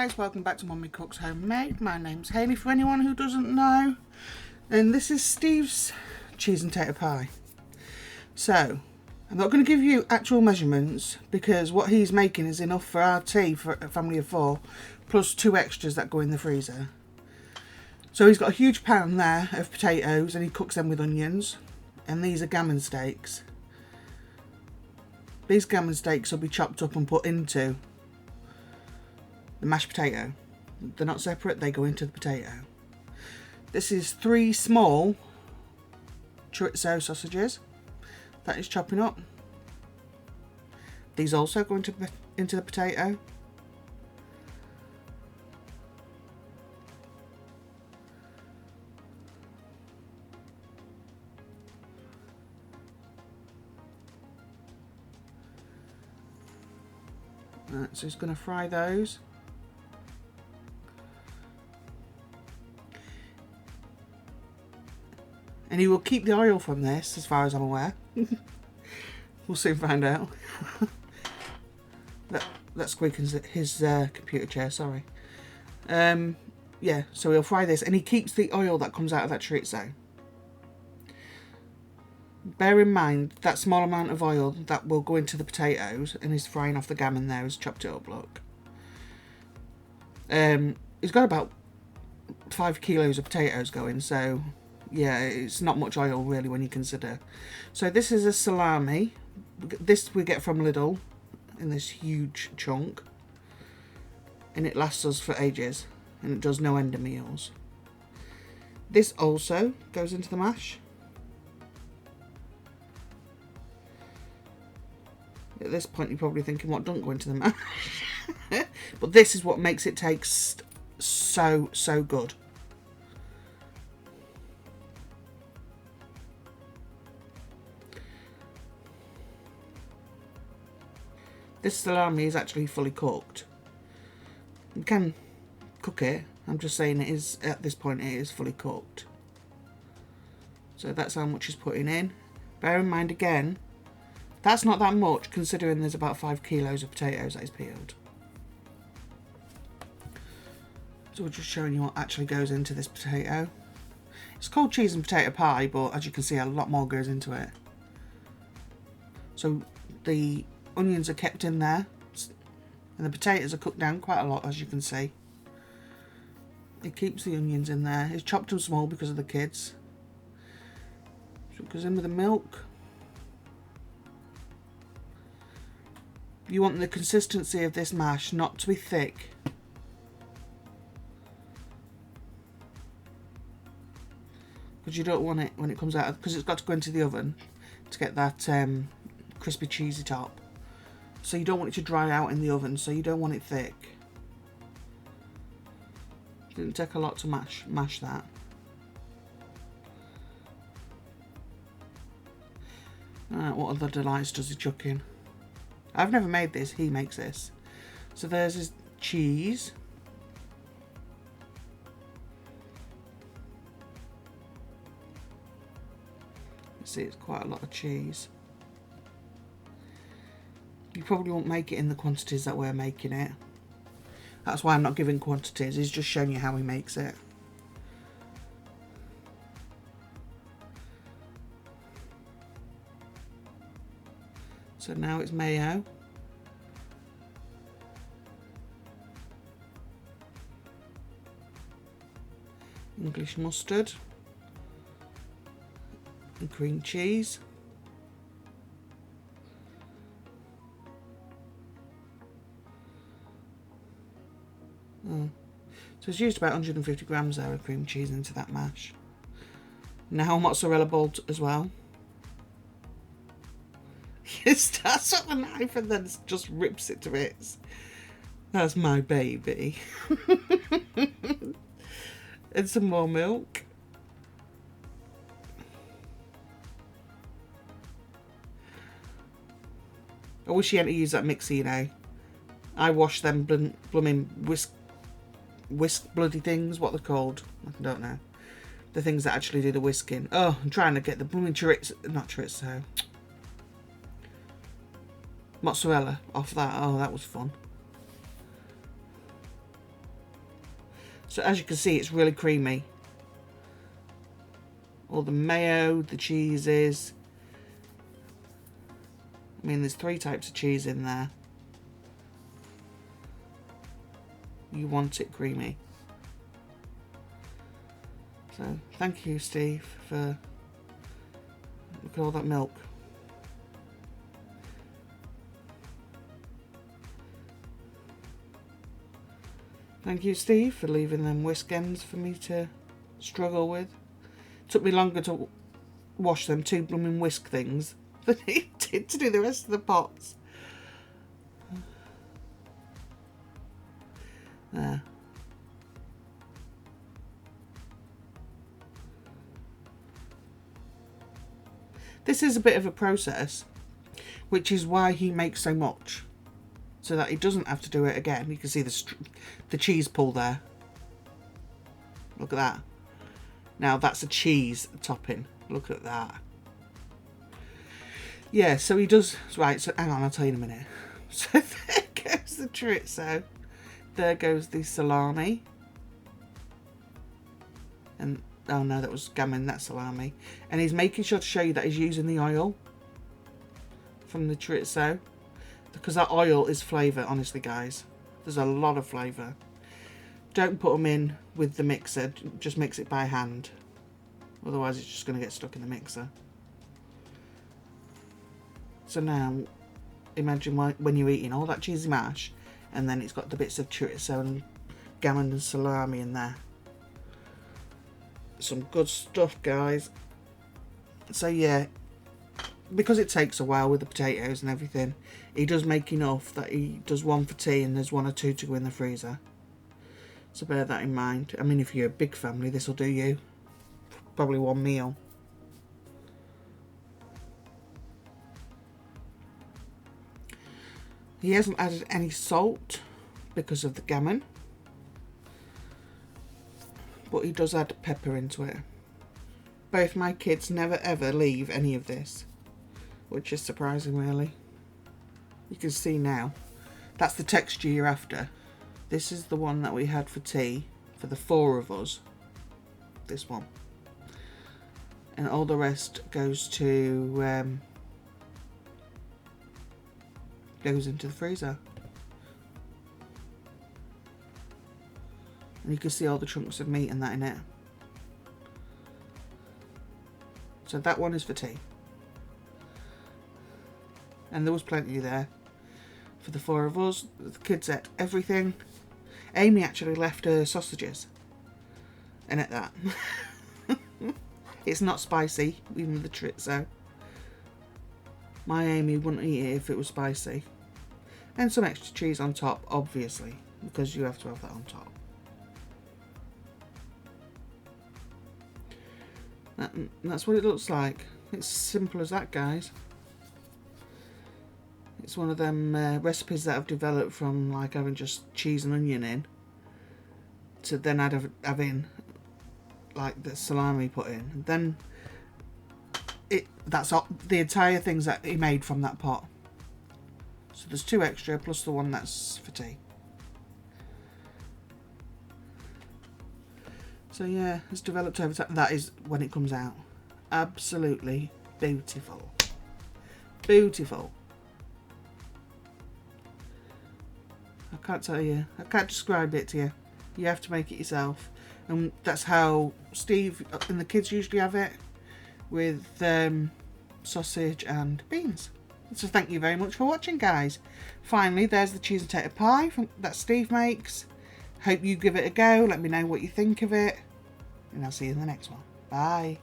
guys, welcome back to Mummy Cooks Homemade. My name's Hayley for anyone who doesn't know. And this is Steve's cheese and tater pie. So, I'm not going to give you actual measurements because what he's making is enough for our tea for a family of 4, plus 2 extras that go in the freezer. So he's got a huge pan there of potatoes and he cooks them with onions. And these are gammon steaks. These gammon steaks will be chopped up and put into the mashed potato. They're not separate, they go into the potato. This is 3 small chorizo sausages that is chopping up. These also go into the potato. Right, so he's going to fry those. And he will keep the oil from this, as far as I'm aware. We'll soon find out. That's squeaking his computer chair, sorry. Yeah, so he'll fry this, and he keeps the oil that comes out of that chorizo. Bear in mind, that small amount of oil that will go into the potatoes, and he's frying off the gammon there, he's chopped it up, look. He's got about 5 kilos of potatoes going, so yeah, it's not much oil really when you consider. So this is a salami. This we get from Lidl in this huge chunk, and it lasts us for ages, and it does no end of meals. This also goes into the mash. At this point you're probably thinking, what don't go into the mash? But this is what makes it taste so good. This salami is actually fully cooked. You can cook it, I'm just saying it is, at this point it is fully cooked. So that's how much he's putting in. Bear in mind again, that's not that much considering there's about 5 kilos of potatoes that he's peeled. So we're just showing you what actually goes into this potato. It's called cheese and potato pie, but as you can see a lot more goes into it. So the onions are kept in there, and the potatoes are cooked down quite a lot, as you can see. It keeps the onions in there. It's chopped them small because of the kids. So it goes in with the milk. You want the consistency of this mash not to be thick. Because you don't want it when it comes out, because it's got to go into the oven to get that crispy cheesy top. So you don't want it to dry out in the oven, so you don't want it thick. Didn't take a lot to mash that. Alright, what other delights does he chuck in? I've never made this, he makes this. So there's his cheese. You see, it's quite a lot of cheese. You probably won't make it in the quantities that we're making it. That's why I'm not giving quantities, he's just showing you how he makes it. So now it's mayo. English mustard. And cream cheese. So it's used about 150 grams there of cream cheese into that mash. Now mozzarella balls as well. He starts with a knife and then just rips it to bits. That's my baby. And some more milk. I wish he hadn't used that mixer, you know. I wash them blooming whisk bloody things, what they're called. I don't know. The things that actually do the whisking. Oh, I'm trying to get the blooming mozzarella off that. Oh, that was fun. So as you can see, it's really creamy. All the mayo, the cheeses. I mean, there's 3 types of cheese in there. You want it creamy. So thank you, Steve, for look at all that milk. Thank you, Steve, for leaving them whisk ends for me to struggle with. Took me longer to wash them 2 blooming whisk things than it did to do the rest of the pots. There. This is a bit of a process, which is why he makes so much, so that he doesn't have to do it again. You can see the cheese pull there. Look at that. Now that's a cheese topping. Look at that. Yeah, so he does. Right, so hang on, I'll tell you in a minute. So there goes the chorizo. There goes the salami. And oh no, that was gammon, that's salami. And he's making sure to show you that he's using the oil from the chorizo, because that oil is flavour, honestly guys. There's a lot of flavour. Don't put them in with the mixer, just mix it by hand. Otherwise it's just going to get stuck in the mixer. So now, imagine when you're eating all that cheesy mash, and then it's got the bits of chorizo and gammon and salami in there. Some good stuff, guys. So yeah, because it takes a while with the potatoes and everything, he does make enough that he does 1 for tea and there's 1 or 2 to go in the freezer. So bear that in mind. I mean, if you're a big family, this will do you probably 1 meal. He hasn't added any salt because of the gammon, but he does add pepper into it. Both my kids never ever leave any of this, which is surprising really. You can see now, that's the texture you're after. This is the one that we had for tea, for the 4 of us, this one. And all the rest goes to, goes into the freezer. And you can see all the chunks of meat and that in it. So that one is for tea. And there was plenty there for the 4 of us. The kids ate everything. Amy actually left her sausages and ate that. It's not spicy, even with the chorizo. My Amy wouldn't eat it if it was spicy. And some extra cheese on top, obviously, because you have to have that on top. That's what it looks like. It's simple as that, guys. It's one of them recipes that I've developed from like having just cheese and onion in, to then having like the salami put in. And then that's all, the entire things that he made from that pot. So there's 2 extra plus the one that's for tea. So yeah, it's developed over time. That is when it comes out. Absolutely beautiful. Beautiful. I can't tell you. I can't describe it to you. You have to make it yourself. And that's how Steve and the kids usually have it, with sausage and beans. So thank you very much for watching, guys. Finally, there's the cheese and potato pie that Steve makes. Hope you give it a go. Let me know what you think of it. And I'll see you in the next one. Bye.